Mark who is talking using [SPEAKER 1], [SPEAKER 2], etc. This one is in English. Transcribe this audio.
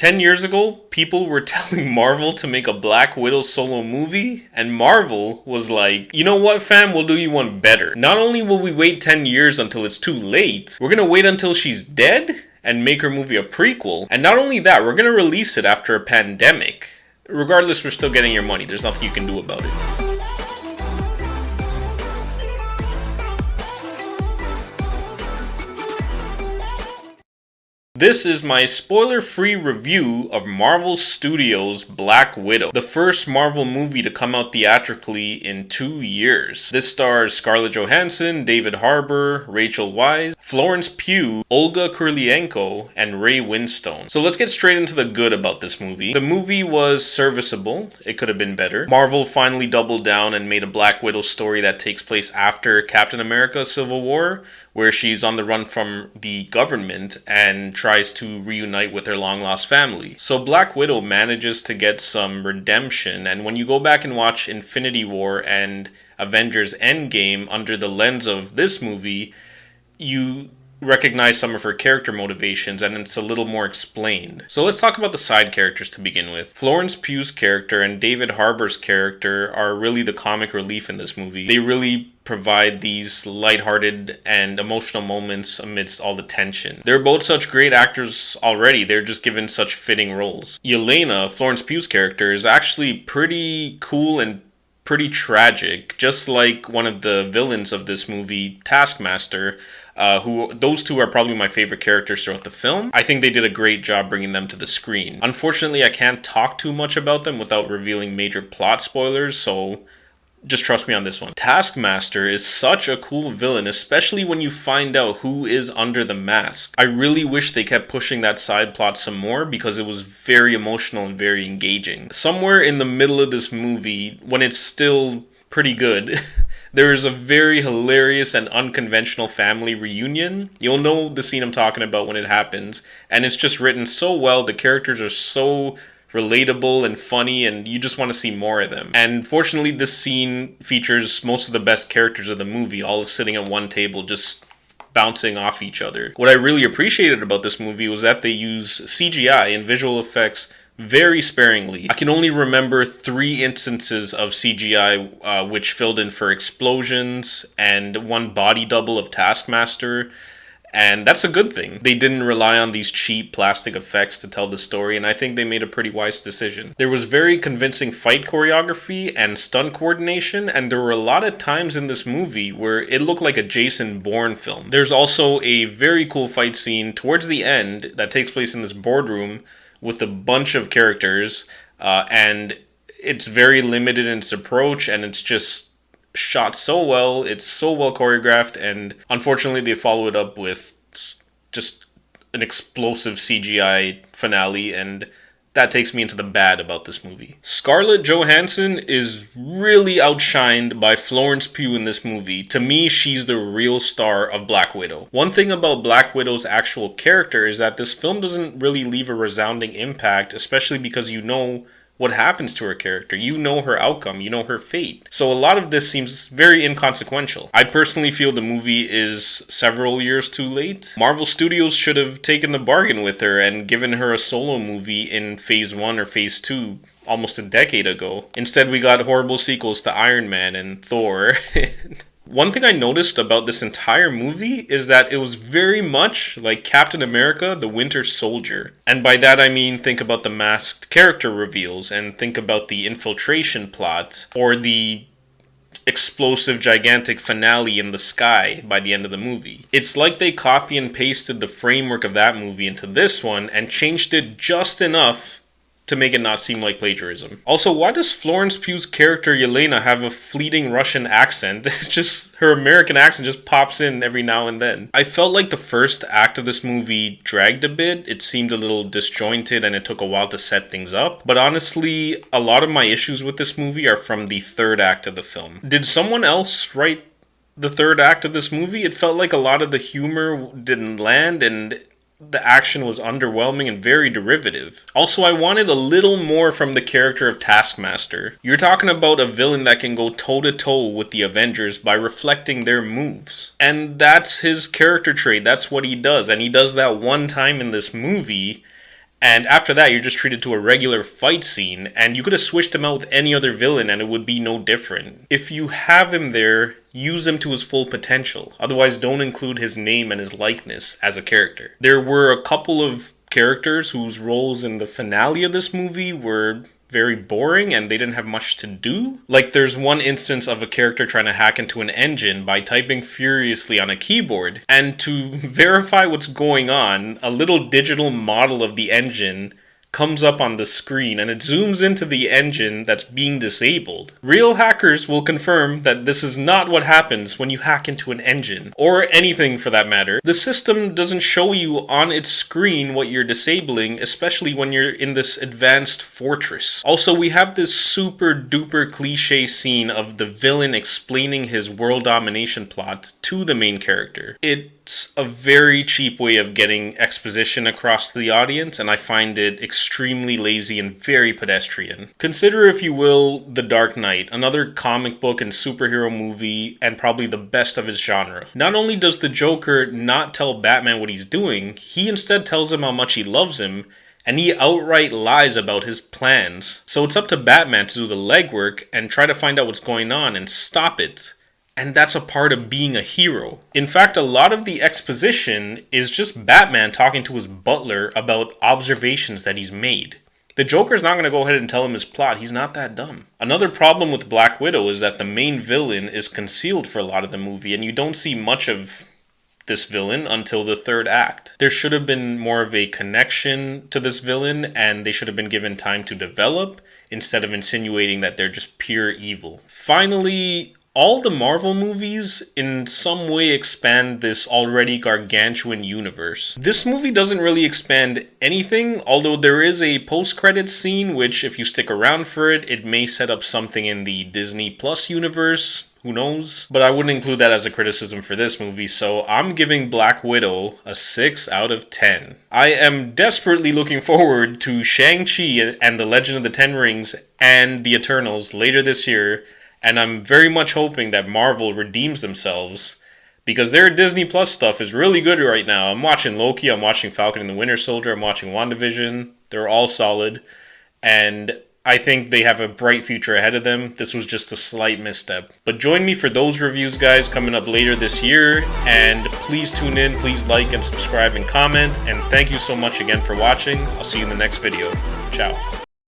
[SPEAKER 1] 10 years ago, people were telling Marvel to make a Black Widow solo movie, and Marvel was like, you know what, fam, we'll do you one better. Not only will we wait 10 years until it's too late, we're gonna wait until she's dead and make her movie a prequel. And not only that, we're gonna release it after a pandemic. Regardless, we're still getting your money. There's nothing you can do about it. This is my spoiler-free review of Marvel Studios' Black Widow, the first Marvel movie to come out theatrically in 2 years. This stars Scarlett Johansson, David Harbour, Rachel Weisz, Florence Pugh, Olga Kurylenko, and Ray Winstone. So let's get straight into the good about this movie. The movie was serviceable. It could have been better. Marvel finally doubled down and made a Black Widow story that takes place after Captain America: Civil War, where she's on the run from the government and tries to reunite with her long-lost family. So Black Widow manages to get some redemption, and when you go back and watch Infinity War and Avengers Endgame under the lens of this movie, you recognize some of her character motivations, and it's a little more explained. So let's talk about the side characters to begin with. Florence Pugh's character and David Harbour's character are really the comic relief in this movie. They really provide these lighthearted and emotional moments amidst all the tension. They're both such great actors already. They're just given such fitting roles. Yelena, Florence Pugh's character, is actually pretty cool and pretty tragic, just like one of the villains of this movie, Taskmaster, who those two are probably my favorite characters throughout the film. I think they did a great job bringing them to the screen. Unfortunately, I can't talk too much about them without revealing major plot spoilers, so just trust me on this one. Taskmaster is such a cool villain, especially when you find out who is under the mask. I really wish they kept pushing that side plot some more because it was very emotional and very engaging. Somewhere in the middle of this movie, when it's still pretty good, there is a very hilarious and unconventional family reunion. You'll know the scene I'm talking about when it happens, and it's just written so well. The characters are so relatable and funny, and you just want to see more of them. And fortunately, this scene features most of the best characters of the movie, all sitting at one table just bouncing off each other. What I really appreciated about this movie was that they use CGI and visual effects very sparingly. I can only remember 3 instances of CGI which filled in for explosions and one body double of Taskmaster, and that's a good thing. They didn't rely on these cheap plastic effects to tell the story, and I think they made a pretty wise decision. There was very convincing fight choreography and stunt coordination, and there were a lot of times in this movie where it looked like a Jason Bourne film. There's also a very cool fight scene towards the end that takes place in this boardroom with a bunch of characters, and it's very limited in its approach, and it's just shot so well. It's so well choreographed, and unfortunately they follow it up with just an explosive CGI finale, and that takes me into the bad about this movie. Scarlett Johansson is really outshined by Florence Pugh in this movie. To me, she's the real star of Black Widow. One thing about Black Widow's actual character is that this film doesn't really leave a resounding impact, especially because you know what happens to her character. You know her outcome, you know her fate. So a lot of this seems very inconsequential. I personally feel the movie is several years too late. Marvel Studios should have taken the bargain with her and given her a solo movie in Phase 1 or Phase 2 almost a decade ago. Instead, we got horrible sequels to Iron Man and Thor. One thing I noticed about this entire movie is that it was very much like Captain America: The Winter Soldier. And by that I mean think about the masked character reveals, and think about the infiltration plot, or the explosive gigantic finale in the sky by the end of the movie. It's like they copy and pasted the framework of that movie into this one and changed it just enough to make it not seem like plagiarism. Also, why does Florence Pugh's character Yelena have a fleeting Russian accent? It's just, her American accent just pops in every now and then. I felt like the first act of this movie dragged a bit. It seemed a little disjointed and it took a while to set things up. But honestly, a lot of my issues with this movie are from the third act of the film. Did someone else write the third act of this movie? It felt like a lot of the humor didn't land, and the action was underwhelming and very derivative. Also, I wanted a little more from the character of Taskmaster. You're talking about a villain that can go toe-to-toe with the Avengers by reflecting their moves. And that's his character trait. That's what he does. And he does that one time in this movie, And after that, you're just treated to a regular fight scene, and you could have switched him out with any other villain and it would be no different. If you have him there, use him to his full potential. Otherwise, don't include his name and his likeness as a character. There were a couple of characters whose roles in the finale of this movie were very boring and they didn't have much to do. Like, there's one instance of a character trying to hack into an engine by typing furiously on a keyboard, and to verify what's going on, a little digital model of the engine comes up on the screen and it zooms into the engine that's being disabled. Real hackers will confirm that this is not what happens when you hack into an engine, or anything for that matter. The system doesn't show you on its screen what you're disabling, especially when you're in this advanced fortress. Also, we have this super duper cliche scene of the villain explaining his world domination plot to the main character. It's a very cheap way of getting exposition across to the audience, and I find it extremely lazy and very pedestrian. Consider, if you will, The Dark Knight, another comic book and superhero movie, and probably the best of its genre. Not only does the Joker not tell Batman what he's doing, he instead tells him how much he loves him, and he outright lies about his plans. So it's up to Batman to do the legwork and try to find out what's going on and stop it. And that's a part of being a hero. In fact, a lot of the exposition is just Batman talking to his butler about observations that he's made. The Joker's not going to go ahead and tell him his plot. He's not that dumb. Another problem with Black Widow is that the main villain is concealed for a lot of the movie, and you don't see much of this villain until the third act. There should have been more of a connection to this villain, and they should have been given time to develop, instead of insinuating that they're just pure evil. Finally, all the Marvel movies in some way expand this already gargantuan universe. This movie doesn't really expand anything, although there is a post-credits scene which, if you stick around for it, it may set up something in the Disney Plus universe. Who knows? But I wouldn't include that as a criticism for this movie, so I'm giving Black Widow a 6 out of 10. I am desperately looking forward to Shang-Chi and the Legend of the Ten Rings and the Eternals later this year, and I'm very much hoping that Marvel redeems themselves, because their Disney Plus stuff is really good right now. I'm watching Loki, I'm watching Falcon and the Winter Soldier, I'm watching WandaVision. They're all solid, and I think they have a bright future ahead of them. This was just a slight misstep. But join me for those reviews, guys, coming up later this year. And please tune in, please like and subscribe and comment. And thank you so much again for watching. I'll see you in the next video. Ciao.